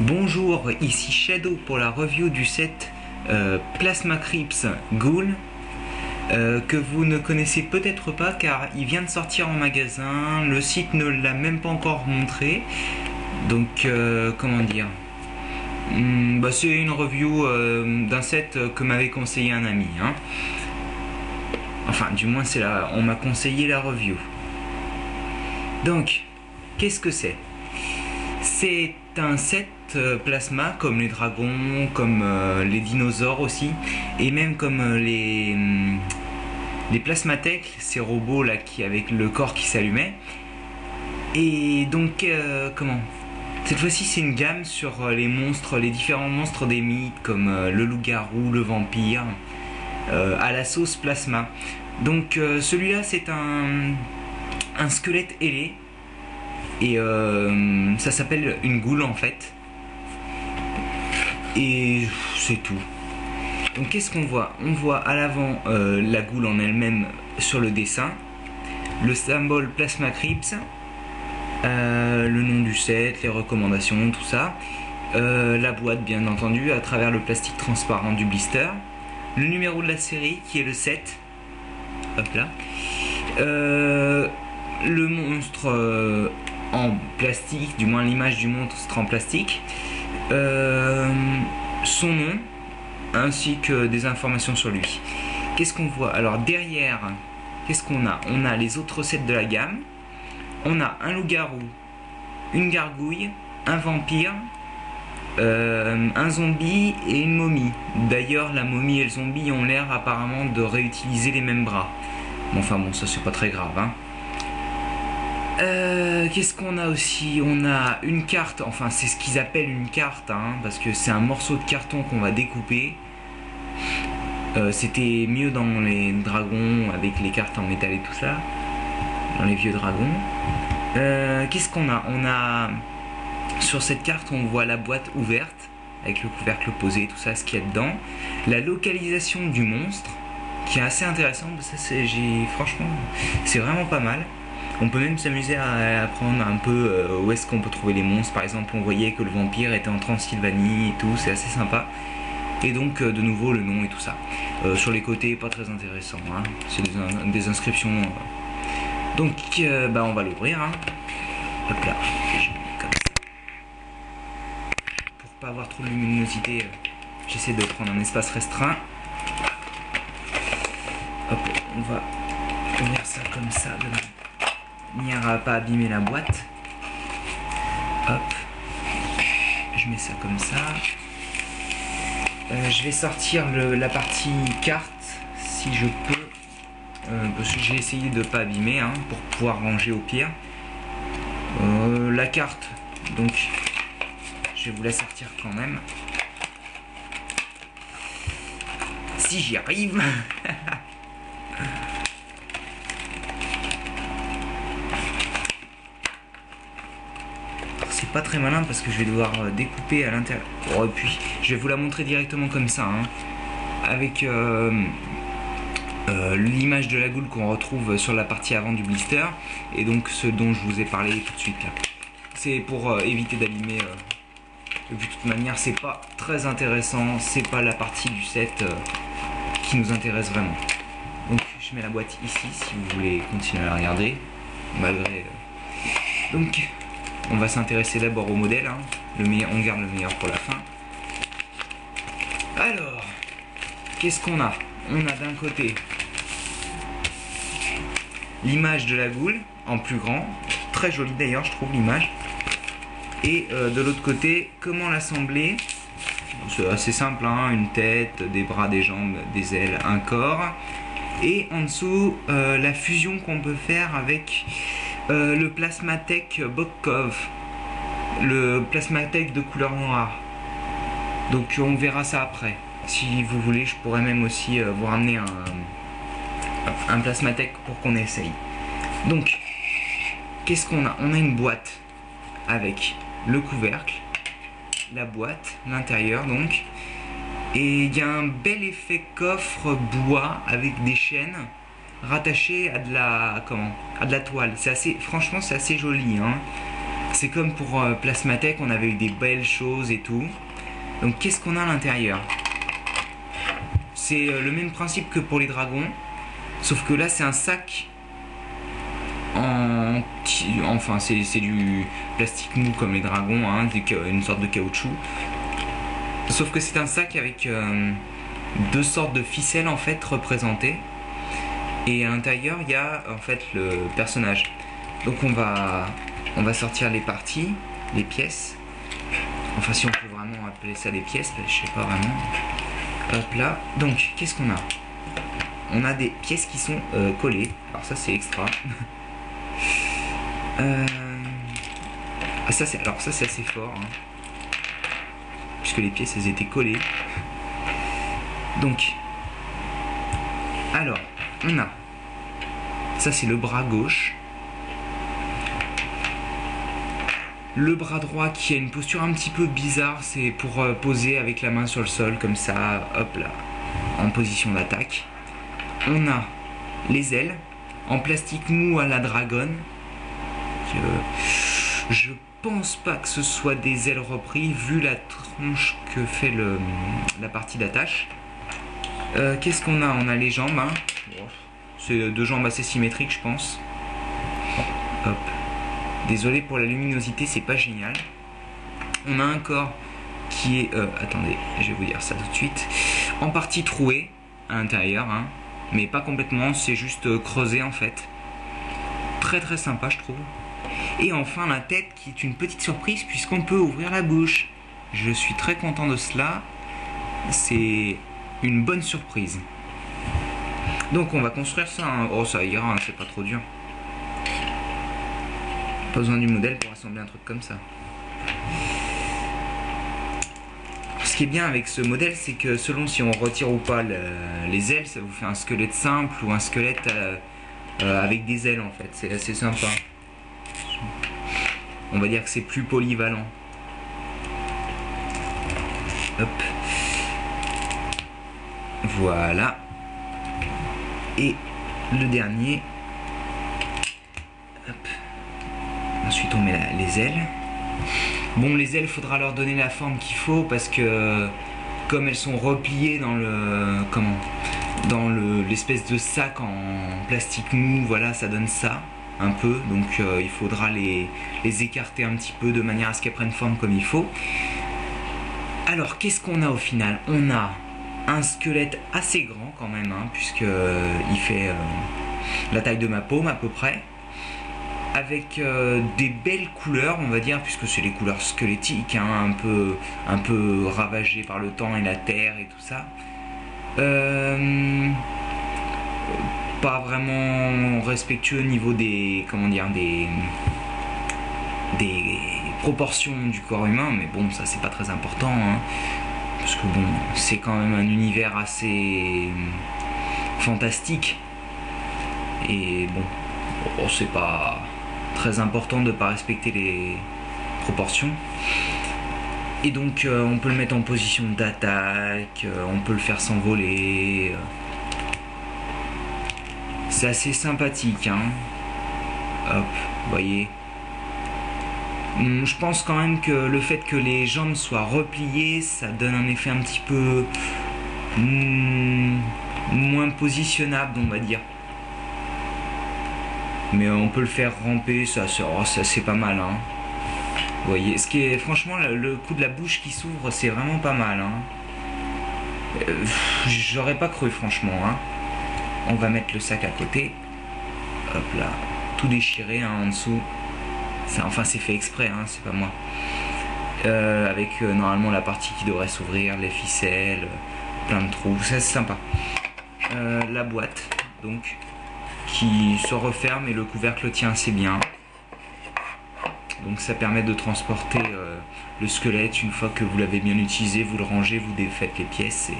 Bonjour, ici Shadow pour la review du set Plasma Crypts Ghoul que vous ne connaissez peut-être pas car il vient de sortir en magasin, le site ne l'a même pas encore montré, donc comment dire, c'est une review d'un set que m'avait conseillé un ami, hein. Enfin du moins c'est là, on m'a conseillé la review. Donc qu'est-ce que c'est? C'est un set plasma comme les dragons, comme les dinosaures aussi, et même comme les plasmatech, ces robots là qui avec le corps qui s'allumait. Et donc comment? Cette fois-ci c'est une gamme sur les monstres, les différents monstres des mythes comme le loup-garou, le vampire, à la sauce plasma. Donc celui-là c'est un squelette ailé. Et ça s'appelle une goule en fait. Et c'est tout. Donc qu'est-ce qu'on voit? On voit à l'avant la goule en elle-même sur le dessin, le symbole Plasma Crypts, le nom du set, les recommandations, tout ça, la boîte bien entendu à travers le plastique transparent du blister, le numéro de la série qui est le 7, hop là, le monstre en plastique, du moins l'image du monstre en plastique, son nom, ainsi que des informations sur lui. Qu'est-ce qu'on voit? Alors derrière, qu'est-ce qu'on a? On a les autres sets de la gamme. On a un loup-garou, une gargouille, un vampire, un zombie et une momie. D'ailleurs la momie et le zombie ont l'air apparemment de réutiliser les mêmes bras. Bon, enfin bon, ça c'est pas très grave, hein. Qu'est-ce qu'on a aussi? On a une carte, enfin c'est ce qu'ils appellent une carte, hein, parce que c'est un morceau de carton qu'on va découper. C'était mieux dans les dragons avec les cartes en métal et tout ça, dans les vieux dragons. Qu'est-ce qu'on a? On a sur cette carte on voit la boîte ouverte avec le couvercle posé, tout ça, ce qu'il y a dedans, la localisation du monstre qui est assez intéressante. Ça franchement c'est vraiment pas mal. On peut même s'amuser à apprendre un peu où est-ce qu'on peut trouver les monstres. Par exemple, on voyait que le vampire était en Transylvanie et tout, c'est assez sympa. Et donc, de nouveau, le nom et tout ça. Sur les côtés, pas très intéressant, hein. C'est des inscriptions. Donc, on va l'ouvrir, hein. Hop là, comme ça. Pour pas avoir trop de luminosité, j'essaie de prendre un espace restreint. Hop, on va ouvrir ça comme ça, de manière à pas abîmer la boîte. Hop, je mets ça comme ça. Je vais sortir la partie carte si je peux, parce que j'ai essayé de pas abîmer, hein, pour pouvoir ranger au pire. La carte, donc je vais vous la sortir quand même si j'y arrive. C'est pas très malin parce que je vais devoir découper à l'intérieur. Oh, et puis je vais vous la montrer directement comme ça, hein, avec l'image de la goule qu'on retrouve sur la partie avant du blister, et donc ce dont je vous ai parlé tout de suite là. C'est pour éviter d'abîmer. De toute manière, c'est pas très intéressant, c'est pas la partie du set qui nous intéresse vraiment. Donc je mets la boîte ici si vous voulez continuer à la regarder, malgré. Donc on va s'intéresser d'abord au modèle, hein. Le meilleur, on garde le meilleur pour la fin. Alors, qu'est-ce qu'on a? On a d'un côté l'image de la goule en plus grand, très jolie d'ailleurs je trouve l'image. Et de l'autre côté, comment l'assembler? C'est assez simple, hein, une tête, des bras, des jambes, des ailes, un corps. Et en dessous, la fusion qu'on peut faire avec le Plasmatech Bokkov, le Plasmatech de couleur noire. Donc on verra ça après. Si vous voulez, je pourrais même aussi vous ramener un Plasmatech pour qu'on essaye. Donc, qu'est-ce qu'on a? On a une boîte avec le couvercle, la boîte, l'intérieur donc. Et il y a un bel effet coffre bois avec des chaînes rattachées à de la toile. C'est assez, franchement c'est assez joli, hein. C'est comme pour Plasmatech, on avait eu des belles choses et tout. Donc qu'est-ce qu'on a à l'intérieur? C'est le même principe que pour les dragons, sauf que là c'est un sac enfin c'est du plastique mou comme les dragons, hein, une sorte de caoutchouc. Sauf que c'est un sac avec deux sortes de ficelles en fait représentées. Et à l'intérieur il y a en fait le personnage. Donc on va sortir les parties, les pièces. Enfin si on peut vraiment appeler ça des pièces, je sais pas vraiment. Hop là. Donc qu'est-ce qu'on a? On a des pièces qui sont collées. Alors ça c'est extra. Ça c'est assez fort, hein, puisque les pièces elles étaient collées. Donc alors on a ça, c'est le bras gauche, le bras droit qui a une posture un petit peu bizarre, c'est pour poser avec la main sur le sol comme ça, hop là, en position d'attaque. On a les ailes en plastique mou à la dragonne. Je pense pas que ce soit des ailes reprises vu la tronche que fait la partie d'attache. Qu'est-ce qu'on a? On a les jambes, hein. C'est deux jambes assez symétriques, je pense. Hop. Désolé pour la luminosité, c'est pas génial. On a un corps qui est attendez, je vais vous dire ça tout de suite, en partie troué à l'intérieur, hein, mais pas complètement, c'est juste creusé en fait. Très très sympa, je trouve. Et enfin la tête qui est une petite surprise puisqu'on peut ouvrir la bouche. Je suis très content de cela. C'est une bonne surprise. Donc on va construire ça, hein. Oh ça ira, hein, c'est pas trop dur. Pas besoin du modèle pour assembler un truc comme ça. Ce qui est bien avec ce modèle, c'est que selon si on retire ou pas les ailes, ça vous fait un squelette simple ou un squelette avec des ailes en fait. C'est assez sympa. On va dire que c'est plus polyvalent. Hop. Voilà. Et le dernier. Hop. Ensuite on met les ailes. Bon, les ailes, faudra leur donner la forme qu'il faut parce que comme elles sont repliées dans l'espèce de sac en plastique mou, voilà, ça donne ça un peu, donc il faudra les écarter un petit peu de manière à ce qu'elles prennent forme comme il faut. Alors qu'est-ce qu'on a au final? On a un squelette assez grand quand même, hein, puisque il fait la taille de ma paume à peu près, avec des belles couleurs, on va dire, puisque c'est les couleurs squelettiques, hein, un peu ravagées par le temps et la terre et tout ça. Pas vraiment respectueux au niveau des, comment dire, des proportions du corps humain, mais bon, ça c'est pas très important, hein, parce que bon, c'est quand même un univers assez fantastique, et bon, c'est pas très important de pas respecter les proportions. Et donc on peut le mettre en position d'attaque, on peut le faire s'envoler. C'est assez sympathique, hein. Hop, vous voyez. Je pense quand même que le fait que les jambes soient repliées, ça donne un effet un petit peu moins positionnable, on va dire. Mais on peut le faire ramper, ça c'est pas mal, hein. Vous voyez, ce qui est franchement le coup de la bouche qui s'ouvre, c'est vraiment pas mal, hein. J'aurais pas cru franchement, hein. On va mettre le sac à côté. Hop là, tout déchiré, hein, en dessous. Enfin c'est fait exprès, hein, c'est pas moi. Avec normalement la partie qui devrait s'ouvrir, les ficelles, plein de trous, ça c'est sympa. La boîte donc qui se referme et le couvercle tient assez bien. Donc ça permet de transporter le squelette. Une fois que vous l'avez bien utilisé, vous le rangez, vous défaites les pièces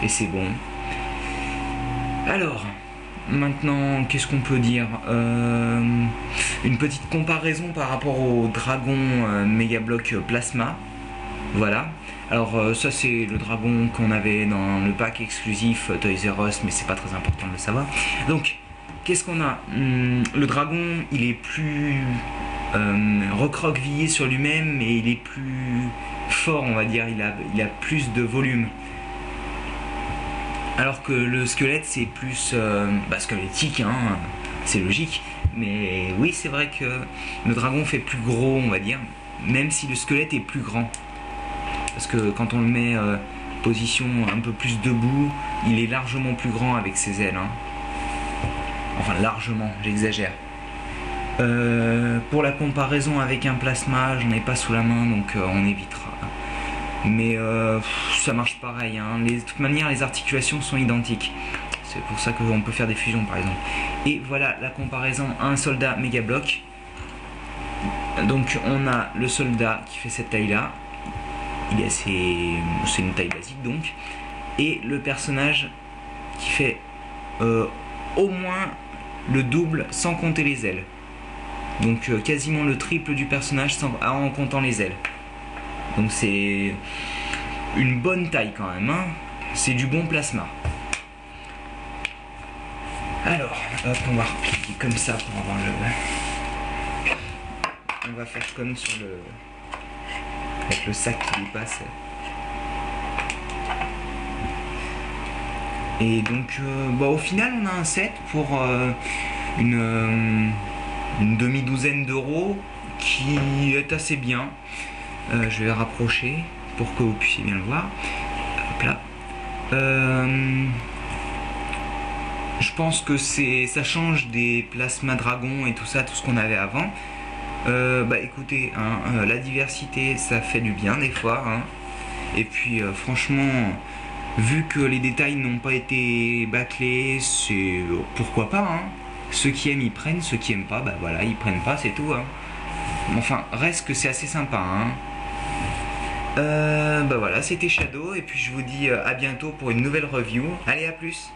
et c'est bon. Alors, maintenant, qu'est-ce qu'on peut dire? Une petite comparaison par rapport au dragon Megablock Plasma. Voilà. Alors ça c'est le dragon qu'on avait dans le pack exclusif Toys R Us, mais c'est pas très important de le savoir. Donc, qu'est-ce qu'on a? Le dragon, il est plus recroquevillé sur lui-même et il est plus fort, on va dire, il a plus de volume. Alors que le squelette c'est plus squelettique, hein, c'est logique. Mais oui, c'est vrai que le dragon fait plus gros, on va dire, même si le squelette est plus grand. Parce que quand on le met position un peu plus debout, il est largement plus grand avec ses ailes. Hein. Enfin, largement, j'exagère. Pour la comparaison avec un plasma, j'en ai pas sous la main, donc on évitera. Mais ça marche pareil. Hein. De toute manière, les articulations sont identiques. C'est pour ça qu'on peut faire des fusions, par exemple. Et voilà la comparaison à un soldat méga bloc. Donc on a le soldat qui fait cette taille-là. C'est une taille basique donc. Et le personnage qui fait au moins le double sans compter les ailes. Donc quasiment le triple du personnage en comptant les ailes. Donc c'est une bonne taille quand même. Hein. C'est du bon plasma. Alors, hop, on va replier comme ça pour avoir le... On va faire comme sur le... avec le sac qui dépasse. Et donc, au final, on a un set pour une demi-douzaine d'euros qui est assez bien. Je vais rapprocher pour que vous puissiez bien le voir. Hop là. Je pense que ça change des plasma dragons et tout ça, tout ce qu'on avait avant. Écoutez, hein, la diversité, ça fait du bien des fois. Hein. Et puis, franchement, vu que les détails n'ont pas été bâclés, c'est pourquoi pas. Hein. Ceux qui aiment, ils prennent. Ceux qui aiment pas, voilà, ils prennent pas, c'est tout. Hein. Enfin, reste que c'est assez sympa. Hein. Voilà, c'était Shadow. Et puis, je vous dis à bientôt pour une nouvelle review. Allez, à plus!